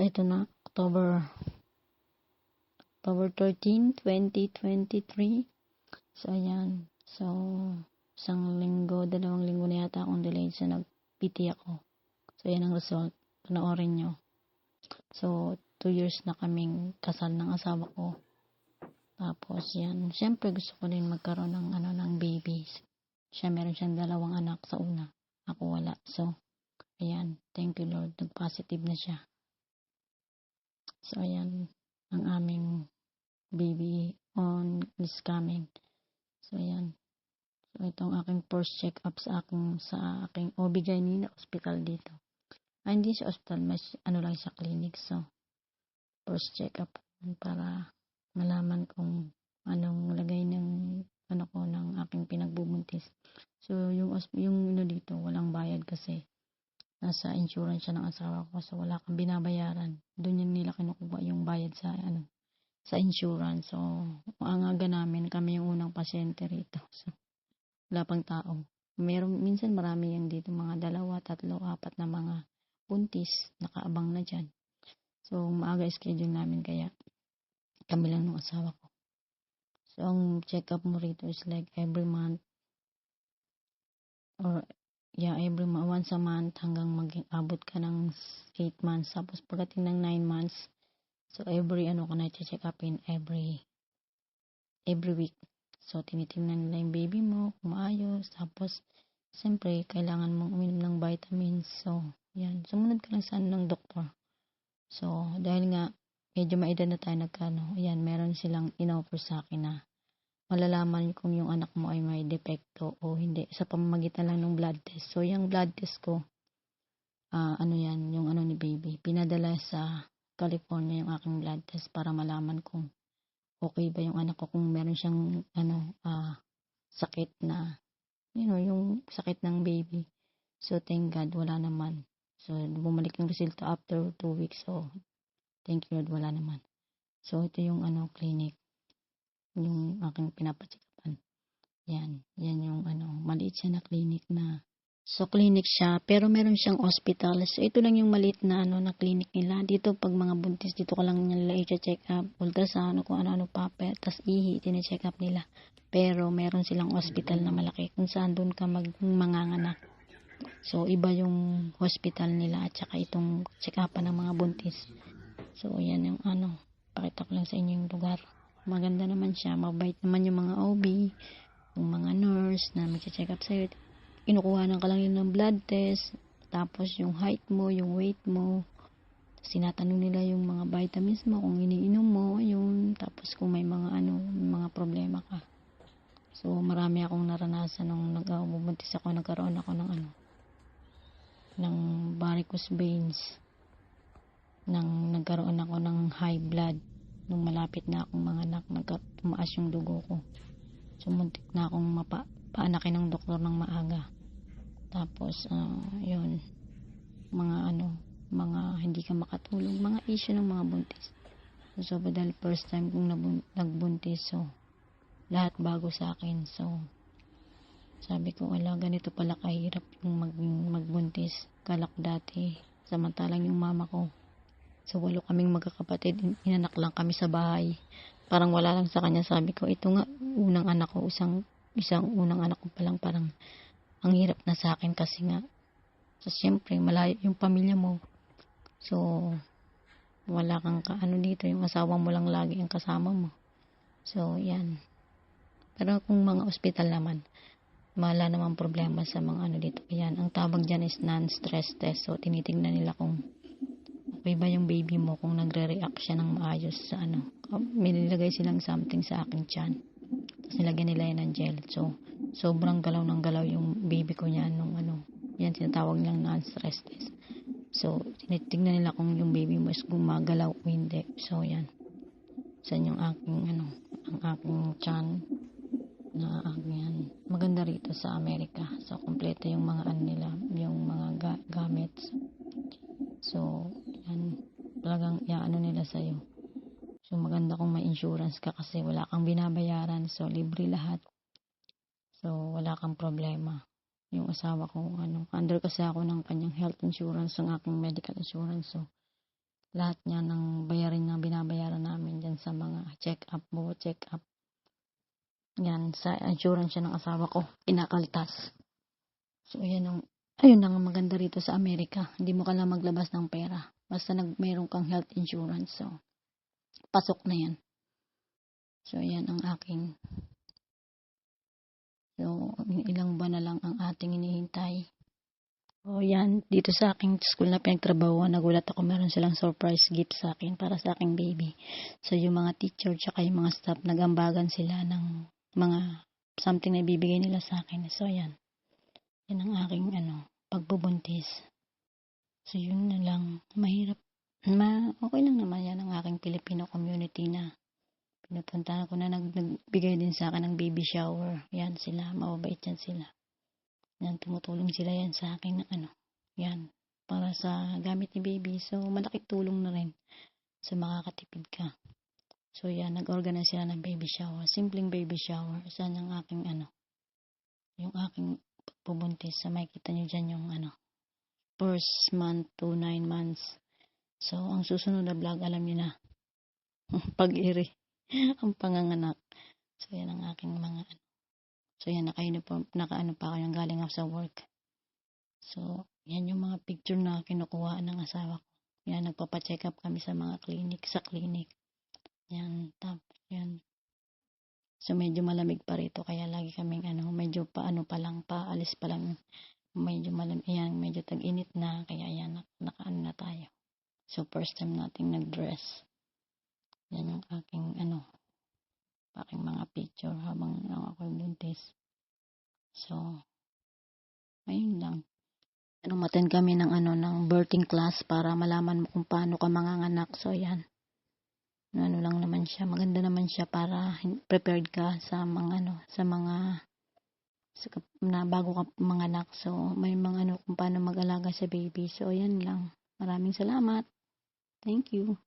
So, ito na, October 13, 2023. So, ayan. So, isang linggo, 2 linggo na yata akong delayed. So, nag-PT ako. So, yan ang result. Panoorin nyo. So, 2 years na kaming kasal ng asawa ko. Tapos, yan. Siyempre, gusto ko din magkaroon ng babies. Siya, meron siyang 2 anak sa una. Ako wala. So, ayan. Thank you, Lord. Nag-positive na siya. So, ayan. Ang aming baby is coming. So, ayan. So, itong aking first check-up sa aking OB-GYN na hospital dito. Hindi siya hospital, mas lang siya clinic. So, first check-up para malaman kung anong lagay ng ng aking pinagbubuntis. So, yung dito, walang bayad kasi nasa insurance siya ng asawa ko. So, wala kang binabayaran. Doon yung nila kinukuha yung bayad sa insurance. So, ang aga namin, kami yung unang pasyente rito. So, wala pang tao. Minsan marami yung dito, mga 2, 3, 4 na mga buntis, nakaabang na dyan. So, maaga schedule namin, kaya kami lang ng asawa ko. So, ang check-up mo rito is like every month, or every once a month hanggang mag-abot ka ng 8 months. Tapos, pagdating ng 9 months, so every ka na check upin every week. So, tinitingnan nila yung baby mo, kung maayos. Tapos, siyempre, kailangan mong uminom ng vitamins. So, yan. Sumunod ka lang sa ng doktor. So, dahil nga, medyo maedad na tayo ayan, meron silang in-offer sa akin na malalaman kung yung anak mo ay may depekto o hindi sa pamamagitan lang ng blood test. So, yung blood test ko, yan, yung ni baby, pinadala sa California yung aking blood test para malaman kung okay ba yung anak ko, kung meron siyang sakit na, yung sakit ng baby. So, thank God, wala naman. So, bumalik yung resulta after 2 weeks. So, thank you Lord, wala naman. So, ito yung clinic, yung aking pinapatsikapan. Yan yung maliit siya na clinic na. So, clinic siya, pero meron siyang hospital. So, ito lang yung maliit na na clinic nila. Dito, pag mga buntis, dito ka lang nila i-check up, ultrasound, kung ano-ano pa, tas ihi, tine-check up nila. Pero, meron silang hospital na malaki, kung saan doon ka manganganak. So, iba yung hospital nila, at saka itong check-upan ng mga buntis. So, yan yung pakita ko lang sa inyo yung lugar. Maganda naman siya, mabait naman yung mga OB, yung mga nurse na mag-check up sa'yo. Kinukuha ka lang yun ng blood test, tapos yung height mo, yung weight mo, sinatanong nila yung mga vitamins mo, kung iniinom mo, ayun, tapos kung may mga mga problema ka. So, marami akong naranasan nung nag-bubuntis ako, nagkaroon ako ng varicose veins, nagkaroon ako ng high blood, nung malapit na akong manganak, tumaas yung dugo ko. So, muntik na akong paanakin ng doktor ng maaga. Tapos, yun, mga hindi ka makatulog, mga issue ng mga buntis. So, dahil first time kong nagbuntis, so, lahat bago sa akin. So, sabi ko, wala, ganito pala kahirap yung magbuntis. Kala ko dati, samantalang yung mama ko, so, 8 kaming magkakapatid, inanak lang kami sa bahay. Parang wala lang sa kanya. Sabi ko, ito nga, unang anak ko, isang unang anak ko palang, parang ang hirap na sa akin kasi nga, so, siyempre, malayo yung pamilya mo. So, wala kang dito, yung asawa mo lang lagi ang kasama mo. So, yan. Pero kung mga ospital naman, wala namang problema sa mga dito. Yan, ang tawag dyan is non-stress test. So, tinitingnan nila kung okay ba yung baby mo, kung nagre-react siya ng maayos sa may nilagay silang something sa aking tiyan. Tapos nilagyan nila yan ng gel. So, sobrang galaw ng galaw yung baby ko niyan nung yan tinatawag nilang non-stress test. So, tinitingnan nila kung yung baby mo is gumagalaw o hindi. So, yan. Yan yung aking ang aking tiyan na yan. Maganda rito sa Amerika. So, kompleto yung mga nila, yung mga gamits. So, yan. Talagang nila sa'yo. So, maganda kung may insurance ka kasi wala kang binabayaran. So, libre lahat. So, wala kang problema. Yung asawa ko, under kasi ako ng kanyang health insurance, ng aking medical insurance. So, lahat niya ng bayarin na binabayaran namin dyan sa mga check-up, check-up. Yan, sa insurance siya ng asawa ko, kinakaltas. So, ayun ang maganda rito sa Amerika. Hindi mo kailangan maglabas ng pera. Basta mayroon kang health insurance. So, pasok na yan. So, yan ang aking. So, ilang buwan na lang ang ating hinihintay. So, yan. Dito sa aking school na pinagtrabahuan, nagulat ako, meron silang surprise gift sa akin para sa aking baby. So, yung mga teacher tsaka yung mga staff, nagambagan sila ng mga something na ibibigay nila sa akin. So, yan. Yan ang aking pagbubuntis. So, yun na lang. Mahirap. Okay lang naman yan ang aking Filipino community na pinupuntahan ko na nagbigay din sa akin ng baby shower. Yan sila. Mababait yan sila. Yan, tumutulong sila yan sa akin ng yan. Para sa gamit ni baby. So, malaking tulong na rin. So, makakatipid ka. So, yan. Nag-organize sila ng baby shower. Simpleng baby shower. Saan ang aking yung aking pubuntis. So, makikita nyo dyan yung first month to 9 months. So, ang susunod na vlog, alam niyo na, pag-iri, ang panganganak. So, yan ang aking mga So, yan, nakaano pa ako yung galing ako sa work. So, yan yung mga picture na kinukuha ng asawa ko. Yan, nagpapacheck up kami sa mga clinic. Yan, tapos yan. So, medyo malamig pa rito, kaya lagi kaming medyo paalis pa lang, medyo malamig, yan, medyo tag-init na, kaya yan, nakaano na tayo. So, first time nating nag-dress. Yan yung aking mga picture habang ako buntis. So, ayun lang. Umattend kami ng ng birthing class para malaman mo kung paano ka manganganak. So, yan. Lang naman siya. Maganda naman siya para prepared ka sa mga na bago ka manganak. So, may mga kung paano mag-alaga sa baby. So, yan lang. Maraming salamat. Thank you.